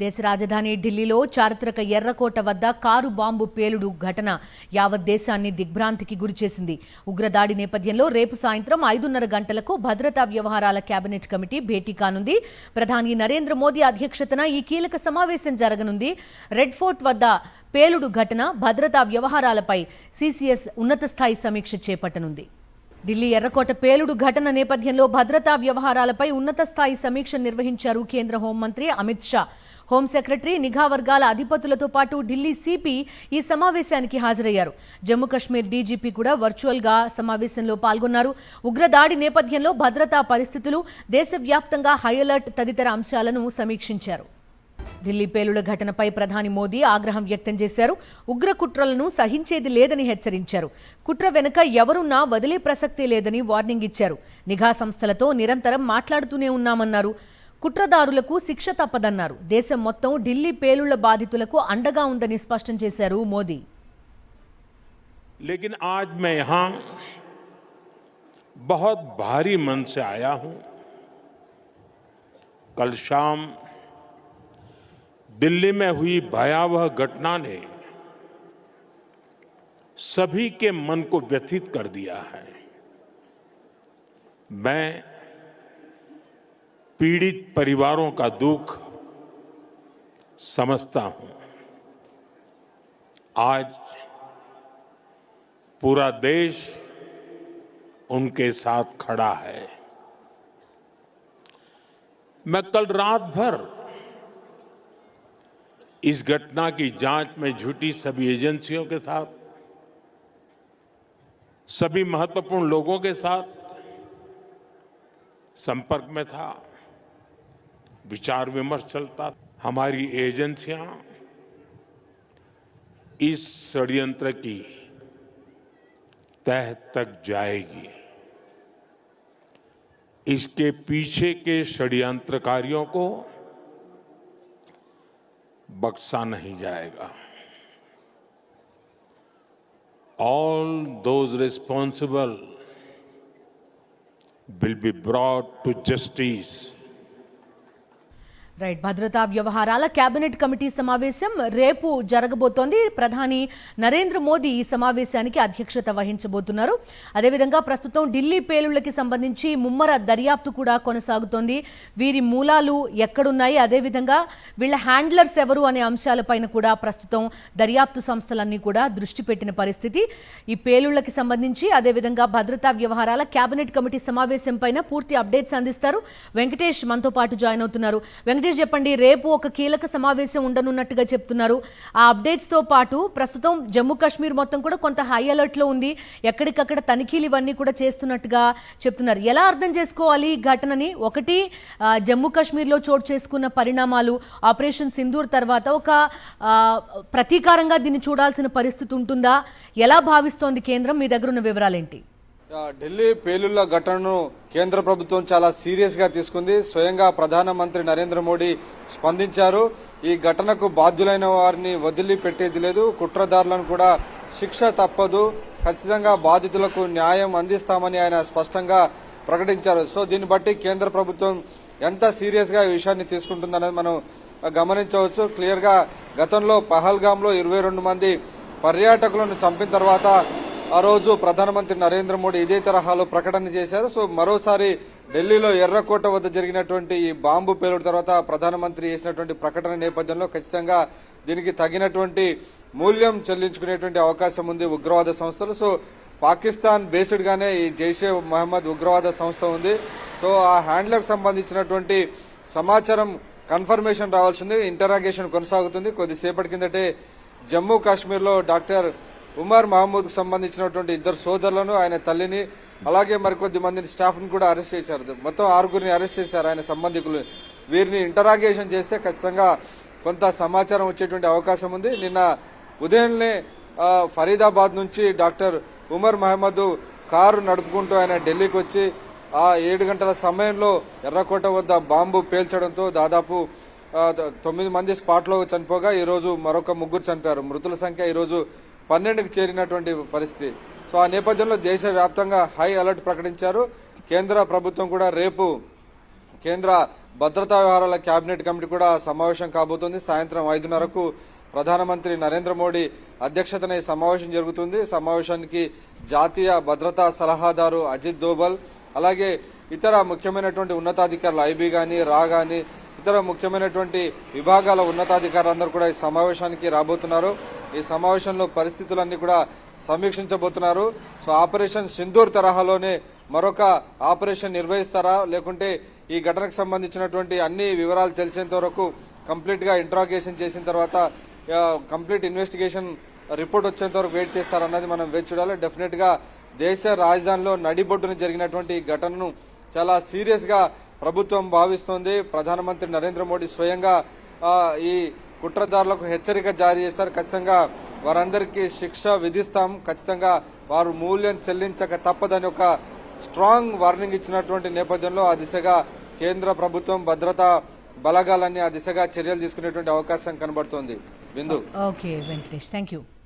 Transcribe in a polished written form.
దేశ రాజధాని ఢిల్లీలో చారిత్రక ఎర్రకోట వద్ద కారు బాంబు పేలుడు ఘటన యావత్ దేశాన్ని దిగ్భ్రాంతికి గురిచేసింది. ఉగ్రదాడి నేపథ్యంలో రేపు సాయంత్రం 5:30 గంటలకు భద్రతా వ్యవహారాల కేబినెట్ కమిటీ భేటీ కానుంది. ప్రధాని నరేంద్ర మోదీ అధ్యక్షతన ఈ కీలక సమావేశం జరగనుంది. రెడ్ ఫోర్ట్ వద్ద పేలుడు ఘటన, భద్రతా వ్యవహారాలపై సీసీఎస్ ఉన్నత స్థాయి సమీక్ష చేపట్టనుంది. ఢిల్లీ ఎర్రకోట పేలుడు ఘటన నేపథ్యంలో భద్రతా వ్యవహారాలపై ఉన్నత స్థాయి సమీక్ష నిర్వహించారు కేంద్ర హోంమంత్రి అమిత్ షా. హోం సెక్రటరీ, నిఘా వర్గాల అధిపతులతో పాటు ఢిల్లీ సిపి ఈ సమావేశానికి హాజరయ్యారు. జమ్మూ కశ్మీర్ డీజీపీ కూడా వర్చువల్గా సమావేశంలో పాల్గొన్నారు. ఉగ్రదాడి నేపథ్యంలో భద్రతా పరిస్థితులు, దేశవ్యాప్తంగా హై అలర్ట్ తదితర అంశాలను సమీక్షించారు. ఢిల్లీ పేలుళ్ల ఘటనపై ప్రధాని మోదీ ఆగ్రహం వ్యక్తం చేశారు. ఉగ్ర కుట్రలను సహించేది లేదని హెచ్చరించారు. కుట్ర వెనుక ఎవరున్నా వదిలే ప్రసక్తే లేదని వార్నింగ్ ఇచ్చారు. నిఘా సంస్థలతో నిరంతరం మాట్లాడుతూనే ఉన్నామన్నారు. కుట్రదారులకు శిక్ష తప్పదన్నారు. దేశం మొత్తం ఢిల్లీ పేలుళ్ల బాధితులకు అండగా ఉందని స్పష్టం చేశారు మోదీ. लेकिन आज मैं यहां बहुत भारी मन से आया हूं. कल शाम दिल्ली में हुई भयावह घटना ने सभी के मन को व्यथित कर दिया है. मैं पीड़ित परिवारों का दुख समझता हूं. आज पूरा देश उनके साथ खड़ा है. मैं कल रात भर इस घटना की जांच में जुटी सभी एजेंसियों के साथ, सभी महत्वपूर्ण लोगों के साथ संपर्क में था. विचार विमर्श चलता. हमारी एजेंसियां इस षड्यंत्र की तह तक जाएगी. इसके पीछे के षड्यंत्रकारियों को बख्शा नहीं जाएगा. All those responsible will be brought to justice. Right, భద్రతా వ్యవహారాల కేబినెట్ కమిటీ సమావేశం రేపు జరగబోతోంది. ప్రధాని నరేంద్ర మోదీ ఈ సమావేశానికి అధ్యక్షత వహించబోతున్నారు. అదేవిధంగా ప్రస్తుతం ఢిల్లీ పేలుళ్లకి సంబంధించి ముమ్మర దర్యాప్తు కూడా కొనసాగుతోంది. వీరి మూలాలు ఎక్కడున్నాయి, అదేవిధంగా వీళ్ళ హ్యాండ్లర్స్ ఎవరు అనే అంశాలపైన కూడా ప్రస్తుతం దర్యాప్తు సంస్థలన్నీ కూడా దృష్టి పెట్టిన పరిస్థితి. ఈ పేలుళ్లకి సంబంధించి అదేవిధంగా భద్రతా వ్యవహారాల కేబినెట్ కమిటీ సమావేశం పైన పూర్తి అప్డేట్స్ అందిస్తారు. వెంకటేష్ మనతో పాటు జాయిన్ అవుతున్నారు. వెంకటేష్, చెప్పండి, రేపు ఒక కీలక సమావేశం ఉండనున్నట్టుగా చెప్తున్నారు. ఆ అప్డేట్స్ తో పాటు ప్రస్తుతం జమ్మూ కాశ్మీర్ మొత్తం కూడా కొంత హై అలర్ట్ లో ఉంది. ఎక్కడికక్కడ తనిఖీలు ఇవన్నీ కూడా చేస్తున్నట్టుగా చెప్తున్నారు. ఎలా అర్థం చేసుకోవాలి ఈ ఘటనని? ఒకటి, జమ్మూ కాశ్మీర్లో చోటు చేసుకున్న పరిణామాలు, ఆపరేషన్ సింధూర్ తర్వాత ఒక ప్రతీకారంగా దీన్ని చూడాల్సిన పరిస్థితి ఉంటుందా? ఎలా భావిస్తోంది కేంద్రం? మీ దగ్గర ఉన్న వివరాలేంటి? ఢిల్లీ పేలుళ్ల ఘటనను కేంద్ర ప్రభుత్వం చాలా సీరియస్ గా తీసుకుంది. స్వయంగా ప్రధానమంత్రి నరేంద్ర మోడీ స్పందించారు. ఈ ఘటనకు బాధ్యులైన వారిని వదిలిపెట్టేది లేదు, కుట్రదారులను కూడా శిక్ష తప్పదు, ఖచ్చితంగా బాధితులకు న్యాయం అందిస్తామని ఆయన స్పష్టంగా ప్రకటించారు. సో దీన్ని బట్టి కేంద్ర ప్రభుత్వం ఎంత సీరియస్ గా ఈ విషయాన్ని తీసుకుంటుందనేది మనం గమనించవచ్చు. క్లియర్ గా గతంలో పహల్గామ్ లో 22 మంది పర్యాటకులను చంపిన తర్వాత ఆ రోజు ప్రధానమంత్రి నరేంద్ర మోడీ ఇదే తరహాలో ప్రకటన చేశారు. సో మరోసారి ఢిల్లీలో ఎర్రకోట వద్ద జరిగినటువంటి ఈ బాంబు పేలుడు తర్వాత ప్రధానమంత్రి చేసినటువంటి ప్రకటన నేపథ్యంలో ఖచ్చితంగా దీనికి తగినటువంటి మూల్యం చెల్లించుకునేటువంటి అవకాశం ఉంది ఉగ్రవాద సంస్థలు. సో పాకిస్తాన్ బేస్డ్ గానే ఈ జైషే మహమ్మద్ ఉగ్రవాద సంస్థ ఉంది. సో ఆ హ్యాండ్లర్ సంబంధించినటువంటి సమాచారం కన్ఫర్మేషన్ రావాల్సింది. ఇంటరాగేషన్ కొనసాగుతుంది. కొద్దిసేపటి కిందటే జమ్మూ కాశ్మీర్ లో డాక్టర్ ఉమర్ మహమ్మద్ కు సంబంధించినటువంటి 2 సోదరులను, ఆయన తల్లిని, అలాగే మరికొద్ది మందిని స్టాఫ్ ను కూడా అరెస్ట్ చేశారు. మొత్తం 6గురిని అరెస్ట్ చేశారు ఆయన సంబంధికులు. వీరిని ఇంటరాగేషన్ చేస్తే ఖచ్చితంగా కొంత సమాచారం వచ్చేటువంటి అవకాశం ఉంది. నిన్న ఉదయంలో ఫరీదాబాద్ నుంచి డాక్టర్ ఉమర్ మహమ్మద్ కారు నడుపుకుంటూ ఆయన ఢిల్లీకి వచ్చి ఆ 7 గంటల సమయంలో ఎర్రకోట వద్ద బాంబు పేల్చడంతో దాదాపు 9 మంది స్పాట్ లో చనిపోగా ఈ రోజు మరొక 3 చనిపోయారు. మృతుల సంఖ్య ఈ రోజు 12కి చేరినటువంటి పరిస్థితి. సో ఆ నేపథ్యంలో దేశవ్యాప్తంగా హై అలర్ట్ ప్రకటించారు. కేంద్ర ప్రభుత్వం కూడా రేపు కేంద్ర భద్రతా వ్యవహారాల కేబినెట్ కమిటీ కూడా సమావేశం కాబోతోంది. సాయంత్రం 5:30కు ప్రధానమంత్రి నరేంద్ర మోడీ అధ్యక్షతన ఈ సమావేశం జరుగుతుంది. సమావేశానికి జాతీయ భద్రతా సలహాదారు అజిత్ దోవల్, అలాగే ఇతర ముఖ్యమైనటువంటి ఉన్నతాధికారులు ఐబీ గాని, రా గాని, ఇతర ముఖ్యమైనటువంటి విభాగాల ఉన్నతాధికారులందరూ కూడా ఈ సమావేశానికి రాబోతున్నారు. ఈ సమావేశంలో పరిస్థితులన్నీ కూడా సమీక్షించబోతున్నారు. సో ఆపరేషన్ సింధూర్ తరహాలోనే మరొక ఆపరేషన్ నిర్వహిస్తారా, లేకుంటే ఈ ఘటనకు సంబంధించినటువంటి అన్ని వివరాలు తెలిసేంత వరకు కంప్లీట్ గా ఇంట్రాగేషన్ చేసిన తర్వాత కంప్లీట్ ఇన్వెస్టిగేషన్ రిపోర్ట్ వచ్చేంత వరకు వెయిట్ చేస్తారన్నది మనం వేచి చూడాలి. డెఫినెట్ గా దేశ రాజధానిలో నడిబొడ్డున జరిగినటువంటి ఈ ఘటనను చాలా సీరియస్ గా ప్రభుత్వం భావిస్తోంది. ప్రధానమంత్రి నరేంద్ర మోడీ స్వయంగా ఈ కుట్రదారులకు హెచ్చరిక జారీ చేశారు. ఖచ్చితంగా వారందరికీ శిక్ష విధిస్తాం, ఖచ్చితంగా వారు మూల్యం చెల్లించక తప్పదని ఒక స్ట్రాంగ్ వార్నింగ్ ఇచ్చినటువంటి నేపథ్యంలో ఆ దిశగా కేంద్ర ప్రభుత్వం భద్రతా బలగాలన్నీ ఆ దిశగా చర్యలు తీసుకునేటువంటి అవకాశం కనబడుతోంది. బిందు. Okay Venkatesh, thank you.